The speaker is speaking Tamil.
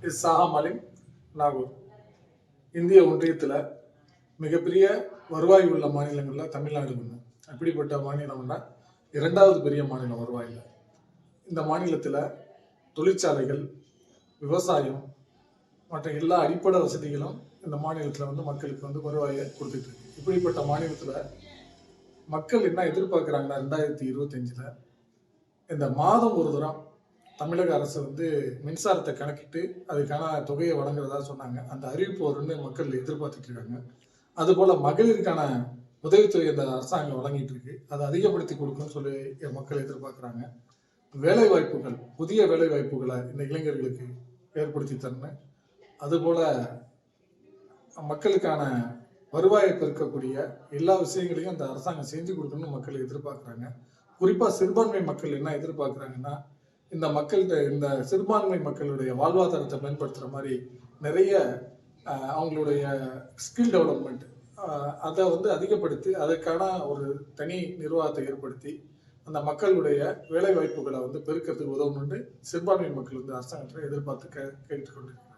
Is Saha Malim, Nagore. இந்திய ஒன்றியத்தில் மிகப்பெரிய வருவாய் உள்ள மாநிலங்களில் தமிழ்நாடு ஒன்று. அப்படிப்பட்ட மாநிலம்னா இரண்டாவது பெரிய மாநிலம் வருவாயில். இந்த மாநிலத்தில் தொழிற்சாலைகள், விவசாயம் மற்ற எல்லா அடிப்படை வசதிகளும் இந்த மாநிலத்தில் மக்களுக்கு வருவாயை கொடுத்துட்டு இருக்கு. இப்படிப்பட்ட மாநிலத்தில் மக்கள் என்ன எதிர்பார்க்குறாங்கன்னா 2025 இந்த மாதம் ஒரு தரம் தமிழக அரசு மின்சாரத்தை கணக்கிட்டு அதுக்கான தொகையை வழங்குறதா சொன்னாங்க. அந்த அறிவிப்பு வரும்னு மக்கள் எதிர்பார்த்துட்டு இருக்காங்க. அதுபோல மகளிருக்கான உதவித்தொகை இந்த அரசாங்கம் வழங்கிட்டு இருக்கு. அதை அதிகப்படுத்தி கொடுக்கும்னு சொல்லி மக்கள் எதிர்பார்க்குறாங்க. வேலை வாய்ப்புகள், புதிய வேலை வாய்ப்புகளை இந்த இளைஞர்களுக்கு ஏற்படுத்தி தரணும். அதுபோல மக்களுக்கான வருவாயை பெருக்கக்கூடிய எல்லா விஷயங்களையும் அந்த அரசாங்கம் செஞ்சு கொடுக்கணும்னு மக்கள் எதிர்பார்க்குறாங்க. குறிப்பா சிறுபான்மை மக்கள் என்ன எதிர்பார்க்குறாங்கன்னா, இந்த சிறுபான்மை மக்களுடைய வாழ்வாதாரத்தை மேம்படுத்துற மாதிரி நிறைய அவங்களுடைய ஸ்கில் டெவலப்மெண்ட் அதை அதிகப்படுத்தி அதற்கான ஒரு தனி நிர்வாகத்தை ஏற்படுத்தி அந்த மக்களுடைய வேலை வாய்ப்புகளை பெருக்கிறதுக்கு உதவணும்னு சிறுபான்மை மக்கள் அரசாங்கத்தை எதிர்பார்த்து கேட்டுக்கொண்டிருக்கிறாங்க.